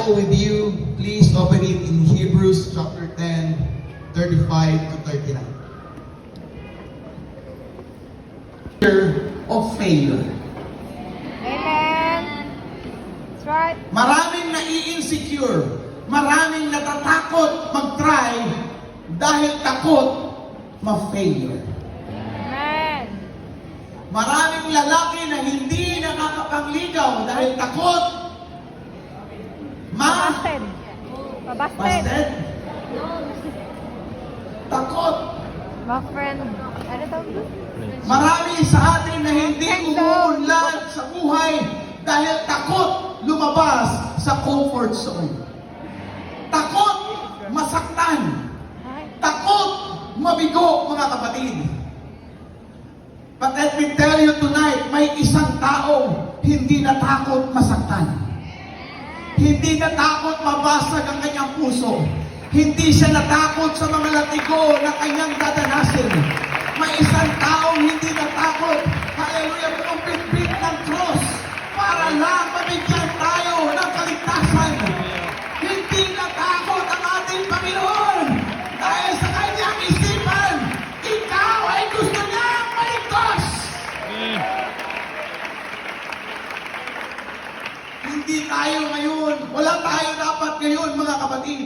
Bible with you, please open it in Hebrews chapter 10, 35 to 39. Fear of failure. Amen. That's right. Maraming nai-insecure, maraming natatakot mag-try dahil takot ma-failure. Amen. Maraming lalaki na hindi nakakapangligaw dahil takot Babasted. Babasted. Busted? Takot. My friend. Ano tawag doon? Marami sa atin na hindi umuunlad sa buhay dahil takot lumabas sa comfort zone. Takot masaktan. Takot mabigo, mga kapatid. But let me tell you tonight, may isang tao hindi natakot masaktan. Hindi natakot mabasag ang kanyang puso. Hindi siya natakot sa mga latigo na kanyang dadanasin. May isang taong hindi natakot, hallelujah, pumipit ng cross para lang mabigyan tayo ng kaligtasan. Hindi natakot ang ating Panginoon dahil sa kanyang isipan, ikaw ay gusto niyang maligtas. Hindi tayo ngayon, wala tayo dapat ngayon, mga kapatid,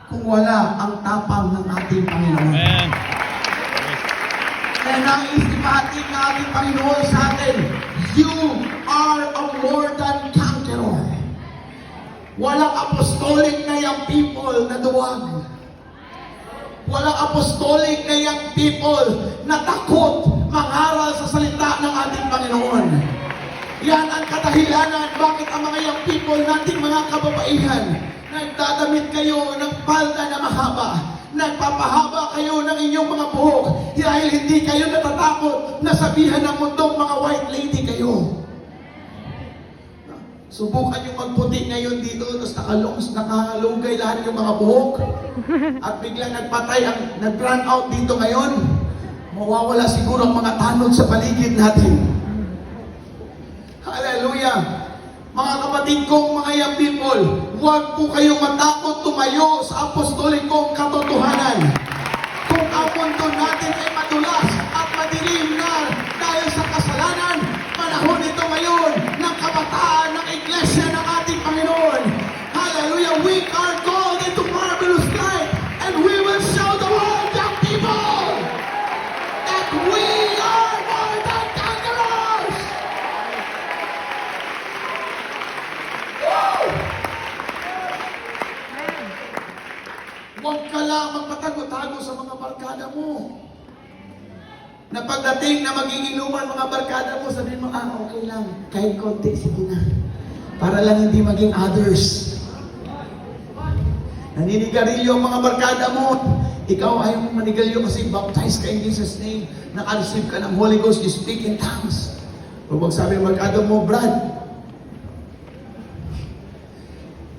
kung wala ang tapang ng ating Panginoon. Amen. Kaya nais ipahatid ng ating Panginoon sa atin, you are a more than conqueror. Walang apostolic na young people na duwag. Walang apostolic na young people na takot mangaral sa salita ng ating Panginoon. Yan ang kadahilanan bakit ang mga young people nating mga kababaihan nagdadamit kayo ng palda na mahaba, nagpapahaba kayo ng inyong mga buhok dahil hindi kayo natatakot na sabihan ng mundong mga white lady kayo. Subukan yung magputi ngayon dito, tapos nakalugay lahat yung mga buhok at biglang nagpatay ang nag-run out dito ngayon, mawawala siguro ang mga tanod sa paligid natin. Hallelujah! Mga kapatid kong mga young people, huwag po kayong matakot tumayo sa apostolikong katotohanan. Kung ang mundo natin ay madulas at madilim na dahil sa kasalanan, panahon ito ngayon ng kabataan ng iglesia ng ating Panginoon. Hallelujah! We are called into marvelous light and we will show the world, young people, that we are more than conquerors! Huwag ka lang magpatago-tago sa mga barkada mo. Na pagdating na magiinuman mga barkada mo, sabihin mo, okay lang, kahit konti, sige na. Para lang hindi maging others. Naninigarilyo ang mga barkada mo. Ikaw ayaw mong manigarilyo kasi baptized ka in Jesus' name. Naka-receive ka ng Holy Ghost, you speak in tongues. Huwag sabi ng barkada mo, Brad,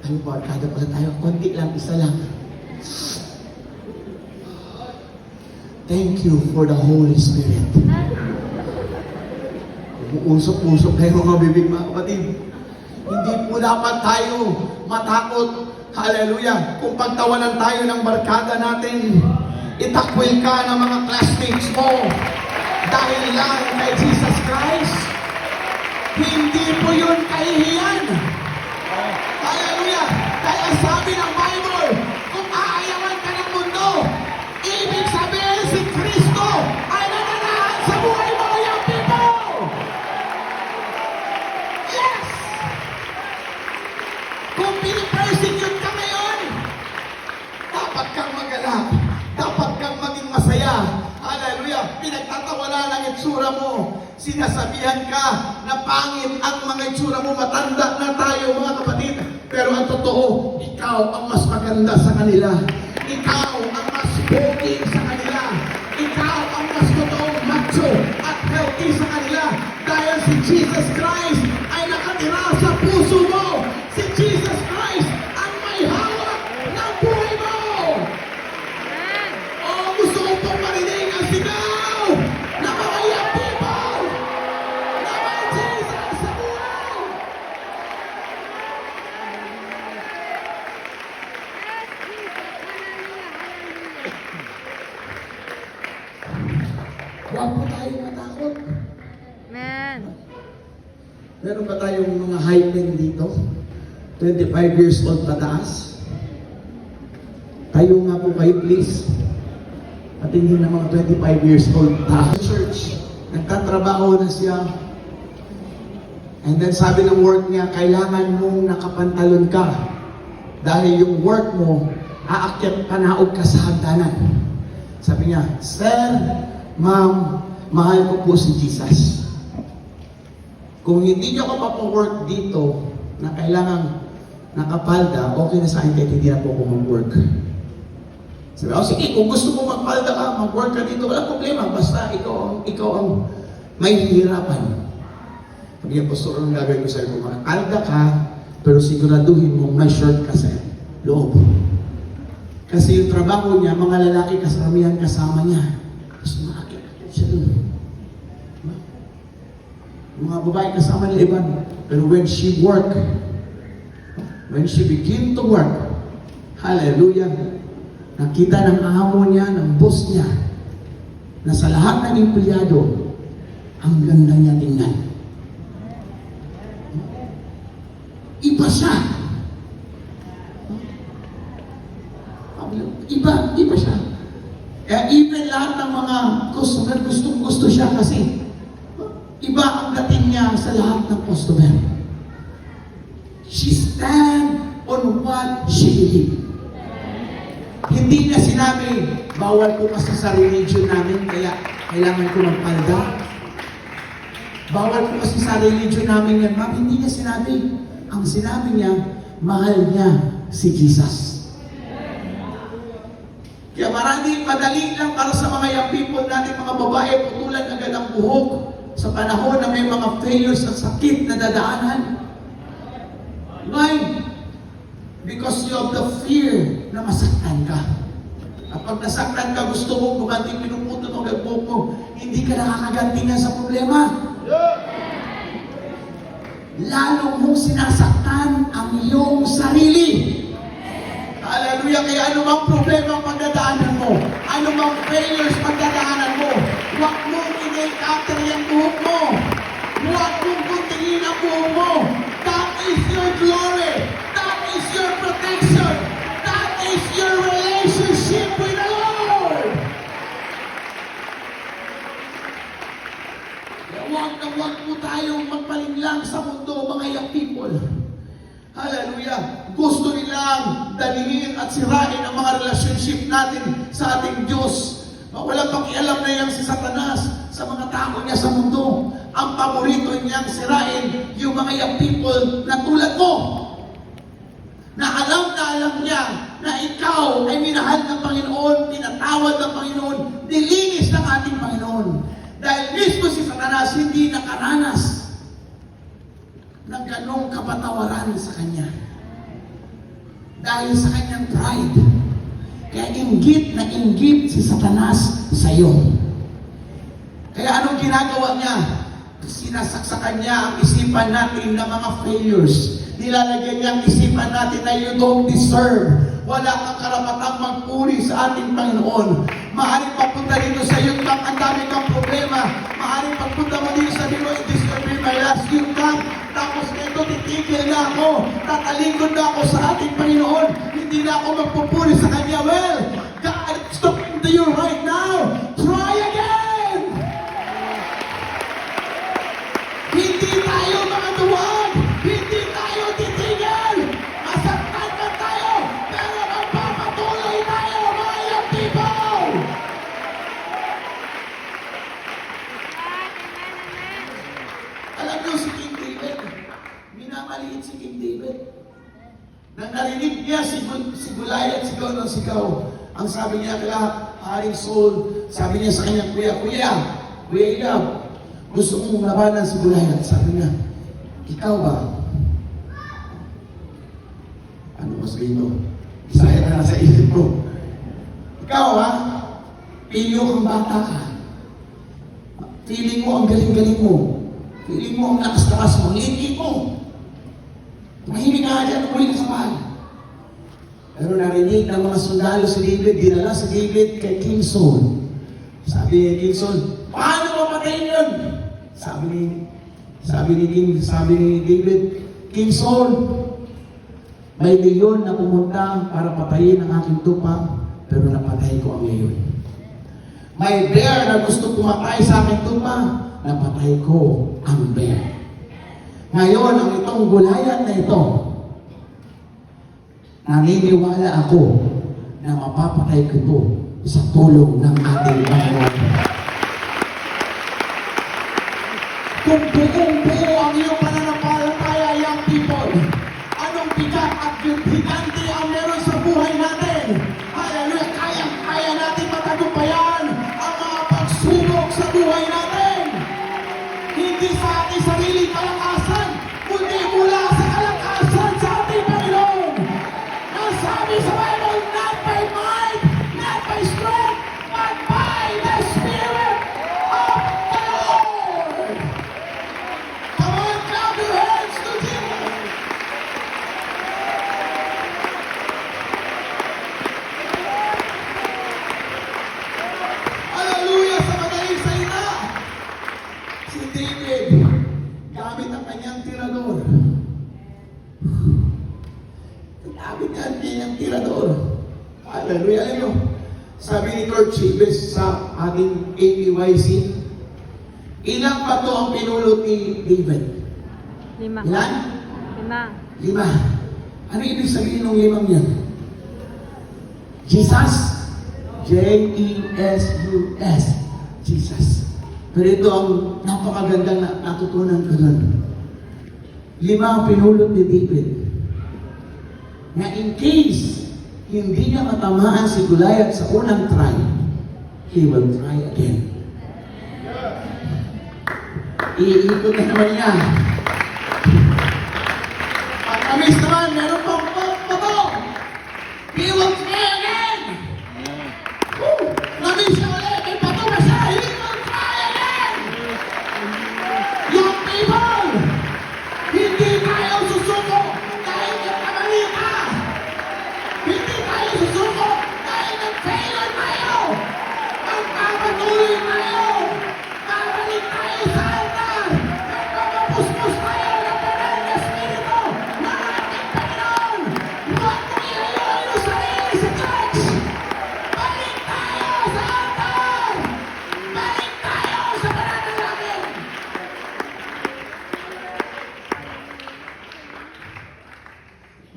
ano barkada pala tayo? Konti lang, isa lang. Thank you for the Holy Spirit. Uusok-usok kayo mga bibig, mga kapatid. Hindi po dapat tayo matakot. Hallelujah. Kung pagtawanan tayo ng barkada natin, itakwil ka ng mga classmates mo dahil lang kay Jesus Christ. Hindi po yun kahihiyan. Hallelujah. Kaya sabi ng Bible, kung aayawan ka ng mundo, ibig sabihin si Kristo ay nananahan sa buhay mo, young people! Yes! Kung pinipersecute ka ngayon, dapat kang magalak. Dapat kang maging masaya. Hallelujah! Pinagtatawanan ang itsura mo. Sinasabihan ka na pangit ang mga itsura mo. Matanda na tayo, mga kapatid. Pero ang totoo, ikaw ang mas maganda sa kanila. Ikaw ang mas pogi sa kanila. Ikaw ang mas totoong macho at healthy sa kanila. Dahil si Jesus Christ ay nakatira sa puso mo. Si Jesus Christ ang may hawak ng buhay mo. Oh, gusto ko pong marinig ang sigaw na mga young people na may Jesus sa buhay. Meron ba tayong mga high men dito? 25 years old pataas? Tayo nga po kayo, please. Patingin ng mga 25 years old pataas. Church, nagtatrabaho na siya. And then sabi ng work niya, kailangan mong nakapantalon ka. Dahil yung work mo, aakyat panaog ka sa hagdanan. Sabi niya, Sir, Ma'am, mahal ko po si Jesus. Kung hindi niyo ako papawork dito na kailangan nakapalda, okay na sa akin kahit hindi na po ako mag-work. Sabi, sige, kung gusto mo magpalda ka, mag-work ka dito, wala problema, basta ikaw ang may hihirapan. Sabi niya, Pastor, anong gagawin ko sa'yo? Kung makapalda ka, pero siguraduhin mo may shirt ka sa loob. Kasi yung trabaho niya, mga lalaki kasamihan kasama niya. Tapos makakit siya doon. Mga babae kasama niya iba. Pero when she begin to work, hallelujah, nakita ng amo niya, ng boss niya, na sa lahat ng empleyado, ang ganda niya tingnan. Iba siya. Iba siya. Even lahat ng mga customer, gusto siya kasi iba ang dating niya sa lahat ng customer. She stand on what she believe. Hindi niya sinabi, bawal ko kasi sa religion namin, kaya kailangan ko magpalda. Bawal ko kasi sa religion namin yan, ma'am. Hindi niya sinabi. Ang sinabi niya, mahal niya si Jesus. Kaya madali lang para sa mga young people natin, mga babae, putulan agad ang buhok sa panahon na may mga failures at sakit na dadaanan. Why? Because you have the fear na masaktan ka. Kapag nasaktan ka, gusto mo gumanti, pinuputo mo ang buhok mo, hindi ka nakakaganti nga sa problema. Lalo mong sinasaktan ang iyong sarili. Hallelujah! Kaya anumang problema ang pagdadaanan mo, anumang failures pagdadaanan mo, huwag mong in-encounter yung buhok mo. Huwag mong kuntingin ang buhok mo. That is your glory. That is your protection. That is your relationship with the Lord. Kaya huwag po tayong magpalinlang sa mundo, mga young people. Hallelujah! Gusto nilang dalihin at sirain ang mga relationship natin sa ating Diyos. Walang pakialam na yan si Satanas sa mga tao niya sa mundo. Ang paborito niyang sirain yung mga young people na tulad mo. Na alam niya na ikaw ay minahal ng Panginoon, pinatawad ng Panginoon, nilinis ng ating Panginoon. Dahil mismo si Satanas hindi nakaranas ng ganong kapatawaran sa kanya. Dahil sa kanyang pride. Kaya inggit na inggit si Satanas sa iyo. Kaya anong ginagawa niya? Sinasaksakan niya ang isipan natin ng mga failures. Nilalagyan niya ang isipan natin na you don't deserve. Wala kang karapatang magpuri sa ating Panginoon. Maaaring papunta dito sa iyo ang dami kang problema. Maaaring pagpunta mo dito sa iyo, this will be my last youth camp. Tapos ito, titigil na ako. Tatalingkod na ako sa ating Panginoon. Hindi na ako magpupuri sa Kanya. Well, God is talking to you right now. Try again! Hindi tayo mga duwag. Hindi tayo titigil. Masaktan man tayo. Pero magpapatuloy tayo, mga young people. Alam niyo si King David, minamaliit si King David. Nang narinig niya si Goliath sigaw ng sigaw, ang sabi niya kaya Haring Saul, sabi niya sa kanya, Kuya Eliab, gusto mong labanan si Goliath. Sabi niya, ikaw ba? Ano sabihin mo? Isaya na nasa isip mo. Ikaw pilyo kang bata ka. Feeling mo ang galing-galing mo. Feeling mo ang lakas-lakas mo. Liit mo. Mahilig ka dyan, uli ka sa bahay. Pero narinig ng mga sundalo si David, dinala si David kay King Saul. Sabi ni King Saul, paano mapatayin yun? Sabi Sabi ni David, King Saul, may leyon na pumunta para patayin ang aking tupa, pero napatay ko ang leyon. May bear na gusto pumatay sa aking tupa, napatay ko ang bear. Ngayon, ang itong gulayan na ito, naniniwala ako na mapapatay ko ito sa tulong ng ating Panginoon. Kung buong-buo ang iyong pananampalataya, young people, anong bigat at higante ang meron sa buhay natin? Hallelujah! Kaya natin matagumpayan ang mga pagsubok sa buhay natin. Hindi sa ating sariling kalakasan, kundi mula sa kalakasan sa ating Panginoon. Ang sabi sa Bible, not by might, not by strength, but by the Spirit of the Lord. Come on, clap your hands to Jesus. Hallelujah sa madaling salita. Si David, gamit ang kanyang tirador. Gamit ang kanyang tirador. Hallelujah. Alam nyo, sabi ni Kurt Chibes sa ating APYC, ilang bato ang pinulot ni David? 5. Ilan? 5. 5. Ano ibig sabihin ng 5 yan? Jesus? J-E-S-U-S. Jesus. Pero ito ang napakagandang natutunan ko doon. 5 ang pinulot ni David. Na in case hindi niya matamaan si Goliath sa unang try, he will try again. Iikot na naman niya. At amis naman, meron pang bato. He will try again. Namis siya ulit, may bato na siya. He will try again. Young people, hindi tayo susuko dahil nagkamali ka. Hindi tayo susuko dahil nag-failure tayo. Magpapatuloy tayo. Babalik tayo sa altar. Magpapapuspos tayo ng banal na Espiritu ng ating Panginoon. Huwag mong ilayo ang sarili sa church. Balik tayo sa altar. Balik tayo sa pananalangin.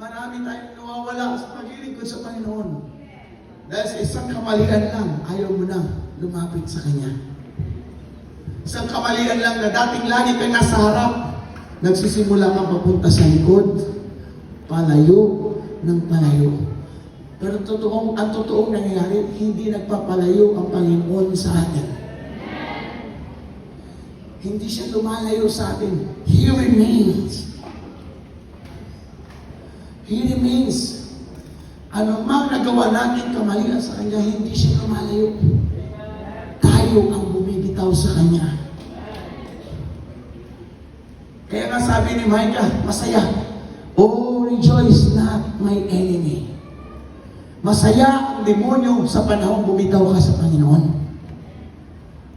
Marami tayong nawawala sa paglilingkod sa Panginoon. Dahil sa isang kamalian lang, ayaw mo na lumapit sa Kanya. Isang kamalian lang na dating lagi ka nasa harap, nagsisimula kang papunta sa likod, palayo ng palayo. Pero ang totoong nangyayari, hindi nagpapalayo ang Panginoon sa atin. Hindi siya lumalayo sa atin. He remains. He remains. Ano mang nagawa natin kamalian sa Kanya, hindi siya lumalayo. Tayo ang bumibitaw sa Kanya. Kaya nga sabi ni Micah, masaya. Oh, rejoice not my enemy. Masaya ang demonyo sa panahong bumitaw ka sa Panginoon.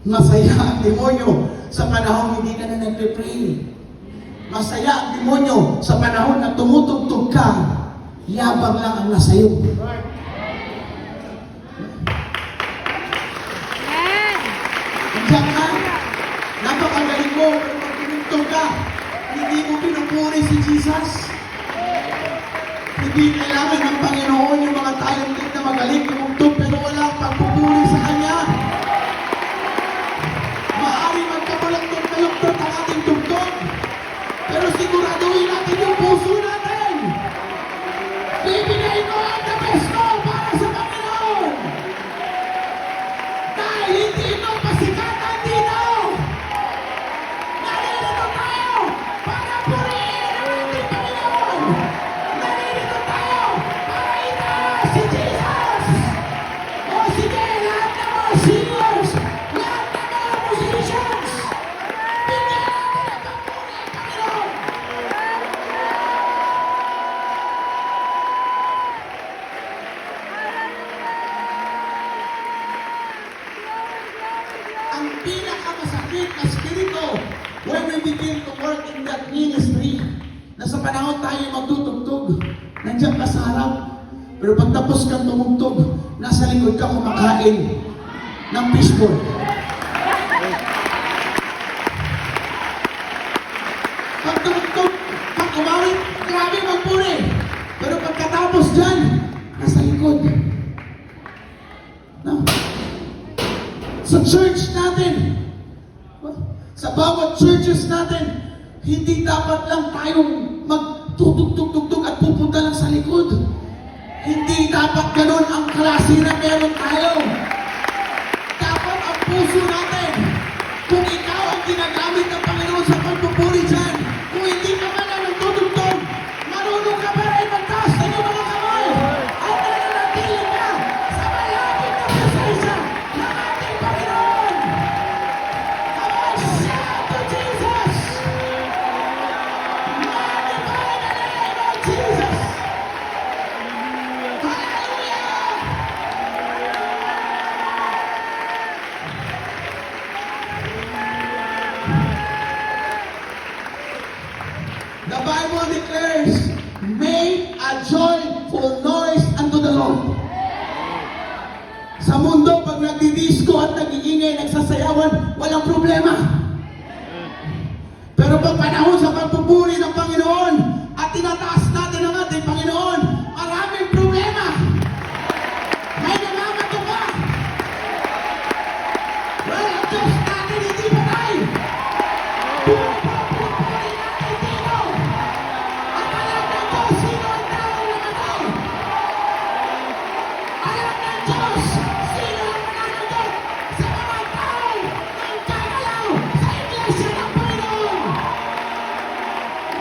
Masaya ang demonyo sa panahong hindi ka na nagpe-pray. Masaya ang demonyo sa panahon na tumutugtog ka, yabang lang ang nasa iyo. Diyan ka, napakagaling mo, pero pag tumutog ka, hindi mo pinupuri si Jesus. Hindi kailangan ng Panginoon yung mga talented na magaling tumutog, pero walang pagpupuri sa Kanya. Maaari magkabalagtog-balagtog ang ating tugtog, pero siguraduhin natin yung puso natin. Bibigay ko ang the best ko para sa Panginoon. Dahil hindi ito pasikatan dito. Naririto tayo para purihin ang ating Panginoon. Naririto tayo para itaas si Jesus. O sige, lahat ng mga singers, lahat ng mga musicians, bigyan natin ang pagpuri ang Panginoon. came to work in that ministry na sa panahon tayo magtutugtog. Nandiyan ka sa harap. Pero pagtapos kang tumugtog, nasa likod ka kumakain ng fishball. Pag tumugtog, pag umawit, grabe magpuri. Pero pagkatapos dyan, nasa likod. No? Sa church natin, sa bawat churches natin, hindi dapat lang tayong magtutugtog-tugtog at pupunta lang sa likod. Hindi dapat ganun ang klase na meron tayo. Dapat ang puso natin, kung ikaw ang ginagamit ng Panginoon sa pagpupuri dyan, kung hindi ka man ang nagtutugtog, marunong ka ba rin magtaas ng iyong mga kamay at nananatili ka sa malapit na presensya ng ating Panginoon. Come on, shout to Jesus! Magnify the name of Jesus! The Bible declares, make a joyful noise unto the Lord. Sa mundo, pag nagdidisco at nag-iingay, nagsasayawan, walang problema. Pero pag panahon sa pagpupuri ng Panginoon at tinataas natin ang ating Panginoon, maraming problema. May namamato ka. Well, ang Diyos natin hindi patay. Pupuri natin dito. At alam ng Diyos sino ang taong namatay. Alam ng Diyos sino ang mananagot sa mga taong nagkagalaw sa iglesia ng Panginoon.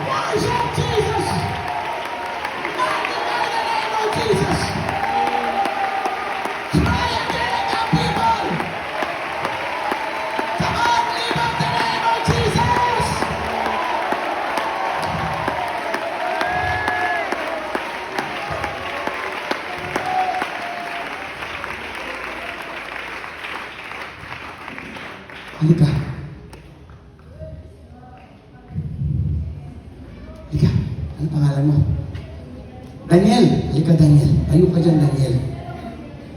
Worship Jesus! Magnify the name of Jesus! Try again, young people! Come on, lift up the name of Jesus! Halika. Halika. Ano pangalan mo? Daniel. Halika, Daniel. Tayo ka dyan, Daniel.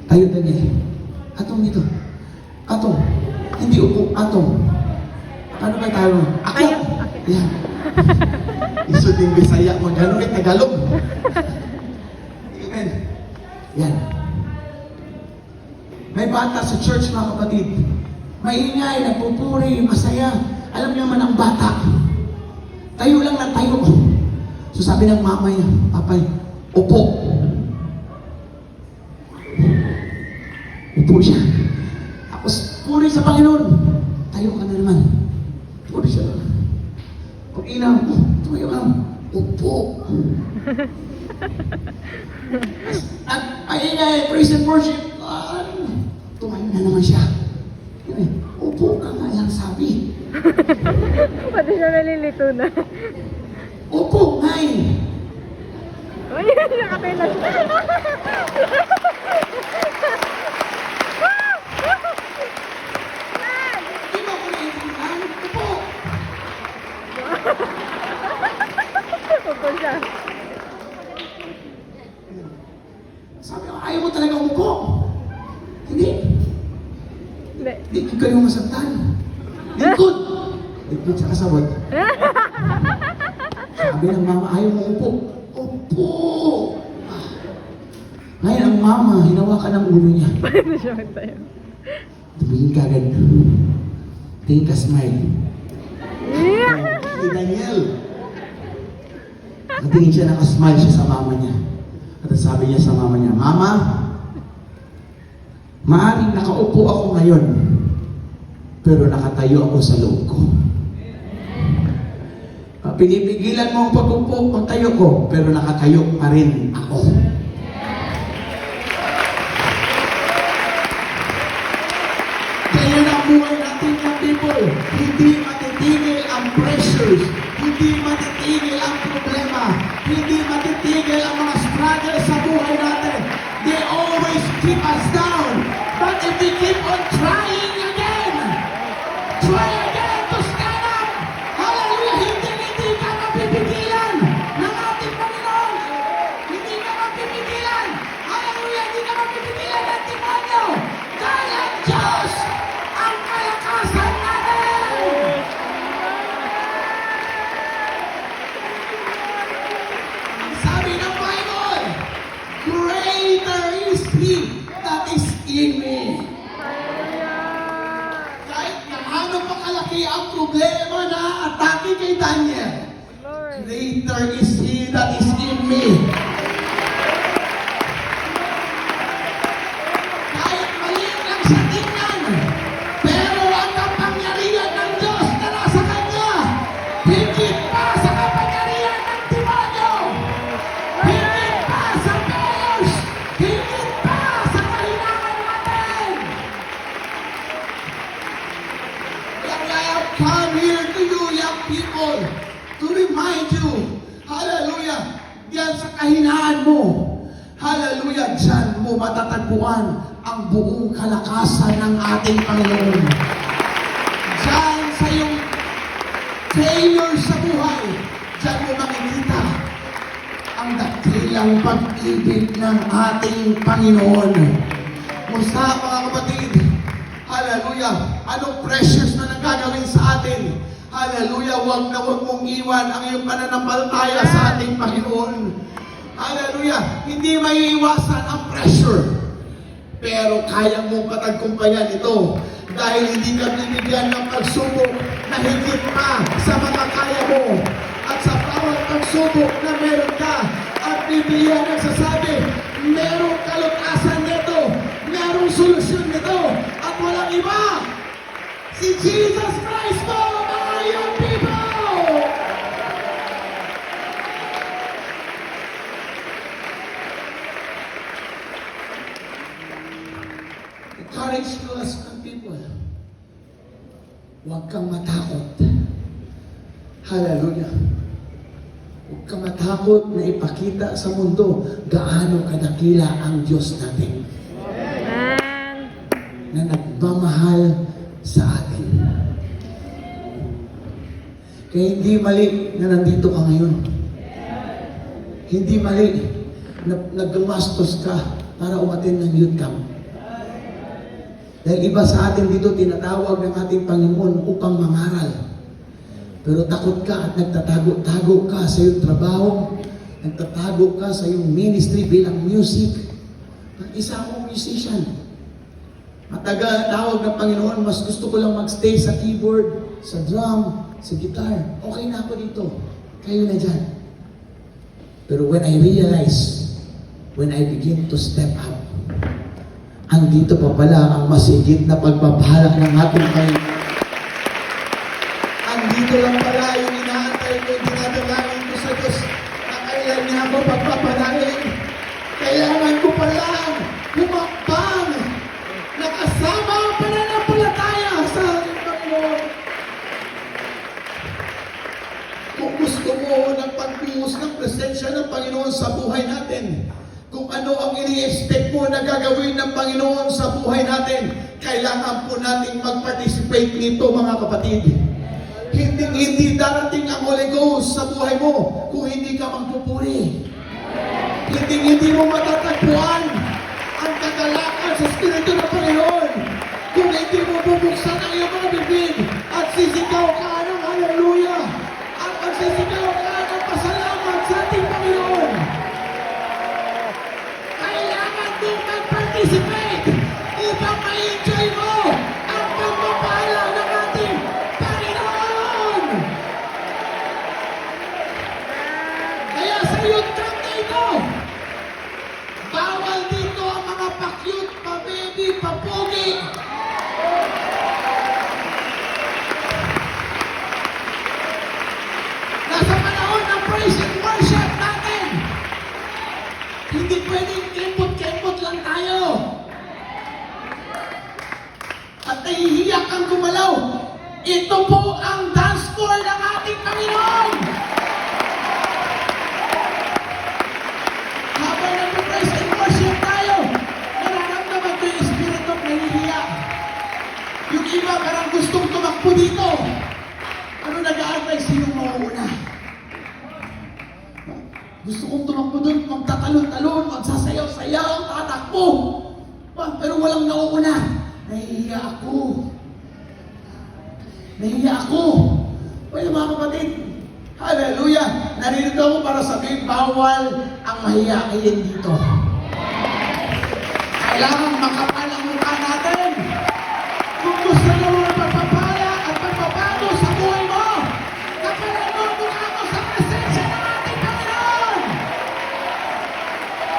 Tayo, Daniel. Atong dito. Atong. Hindi upo. Atong. Ano ba tayo? Akyat. Yan. Isod yung Bisaya mo. Gano'n rin Tagalog. Amen. Yan. May bata sa church, mga kapatid. Maingay, nagpupuri, masaya. Alam niyo naman ang bata. Tayo lang na tayo. So sabi ng mama niya, papay, upo. Upo siya. Tapos puri sa Panginoon. Tayo ka na naman. Puri siya. Pag inaw, tumayo ka. Upo. At maingay, praise and worship. Tumayo na naman siya. Upo ka nga lang sabi. Pati siya nalilito na. Upo nga eh. Uy, nakapila siya. Di ba ko naiintindihan? Upo. Upo siya. Sabi ko, ayaw mo talaga umupo. Hindi. Hindi. Di kayo masaktan. Likod. Likod sa kasabot. Sabi ng mama, ayaw mo upo. Upo. Ngayon ang mama, hinawakan ang ulo niya. Paano siya magtayo? Tumingin ka agad. Tingin ka smile. Yeah! Si Daniel. Nakatingin siya, nakasmile siya sa mama niya. At sabi niya sa mama niya, Mama, maaring nakaupo ako ngayon, pero nakatayo ako sa loob ko. Pinipigilan mo ang pag-upo, pagtayo ko, pero nakatayo pa rin ako. Kaya na ang buhay natin mga people, hindi matitigil ang pressures, hindi matitigil ang problema, hindi matitigil ang mga struggles sa buhay natin. They always keep us down. But if we keep on trying again to stand up, hallelujah, greater is He that is in me. Kahit maliit lang sa tingnan, pero ang kapangyarihan ng Diyos na nasa Kanya, higit pa sa kapangyarihan ng demonyo, higit pa sa powers, higit pa sa kahinaan natin. Kaya I have come here to you, young people, to remind you, hallelujah, diyan sa kahinaan mo, hallelujah, diyan mo matatagpuan ang buong kalakasan ng ating Panginoon. Diyan sa iyong failure sa buhay, diyan mo makikita ang dakilang pag-ibig ng ating Panginoon. Musta mga kapatid? Hallelujah! Anong pressures na nagagawin sa atin? Hallelujah! Huwag na huwag mong iwan ang iyong pananampalataya sa ating Panginoon. Hallelujah! Hindi maiiwasan ang pressure. Pero kaya mong patagkumpayan ito dahil hindi ka binigyan ng pagsubok na higit pa sa mga kaya mo. At sa bawat pagsubok na meron ka, at Biblia nagsasabi, merong kalutasan nito, merong solusyon nito, at walang iba. Si Jesus Christ po, mga young people! Encourage to us, young people. Huwag kang matakot. Hallelujah. Huwag kang matakot na ipakita sa mundo gaano kadakila ang Diyos natin Amen. na nagmamahal sa atin. Kaya hindi mali na nandito ka ngayon. Hindi mali na naggumastos ka para umatin ng youth camp. Dahil iba sa atin dito tinatawag ng ating Panginoon upang mangaral. Pero takot ka at nagtatago-tago ka sa iyong trabaho, nagtatago ka sa iyong ministry bilang music. Isa akong musician. Matagal tawag ng Panginoon, mas gusto ko lang magstay sa keyboard, sa drum, sa guitar. Okay na ako dito. Kayo na dyan. Pero when I realize, when I begin to step up, andito pa pala ang masigit na pagpapala ng ating Panginoon. Andito lang pala yung inaantay ko, dinadalangin ko sa Diyos na kailan niya ako pagpapalain. Kailangan ko pala humakbang nakasama ang pananampalataya sa ating Panginoon. Kung gusto mo ng pagbuhos ng presensya ng Panginoon sa buhay natin, kung ano ang ini-expect mo na gagawin ng Panginoon sa buhay natin, kailangan po nating mag-participate nito, mga kapatid. Hindi darating ang Holy Ghost sa buhay mo kung hindi ka magpupuri. Hindi mo matatagpuan ang kagalakan sa Espiritu ng Panginoon kung hindi mo bubuksan ang iyong mga bibig at sisigaw ka ng hallelujah at magsisigaw ka ng pasalamat sa ating Panginoon. Kailangan mo mag-participate upang ma-enjoy mo ang pagpapala ng ating Panginoon. Kaya sa youth camp na ito, bawal dito ang mga pa-cute, pa-baby, pa-pogi. Nasa panahon ng praise and worship natin. Hindi pwedeng kempot-kempot lang tayo. At nahihiyak kang gumalaw. Ito po ang dance floor ng ating Panginoon. Habang nag-praise and worship tayo, nararamdaman ko yung spirit of nahihiyak. Yung iba parang gustong tumakbo dito. Ano nag-aantay? Sinong mauuna? Gusto kong tumakbo doon, magtatalon-talon, magsasayaw-sayaw, tatakbo. Pero walang nauuna. Nahihiya ako. Nahihiya ako. Well, mga kapatid, hallelujah. Naririto ako para sabihin, bawal ang mahihiyain dito. Kailangan makapal ang mukha natin. Kung gusto mo ng pagpapala at pagpapago sa buhay mo, kapalan mo ang mukha mo sa presensya ng ating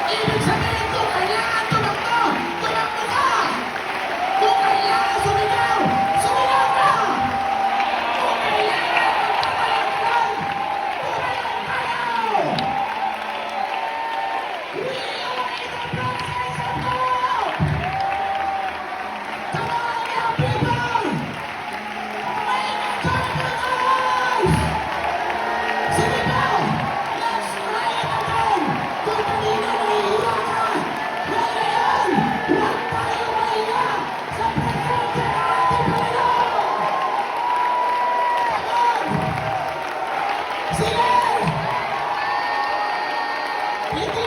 Ibig sabihin, kung kailangan tumakbo, tumakbo ka! Kung kailangan sumigaw, sumigaw ka! Kung kailangan magpapalagpan, tumalag tayo! We are in the process of hope! Come on, young people! Make a compromise! Sige po! Let's try it again! Kung kanina nahihiya ka, ngayon, huwag tayo mahiya sa presensya ng ating Panginoon! Come on! Sige! Hindi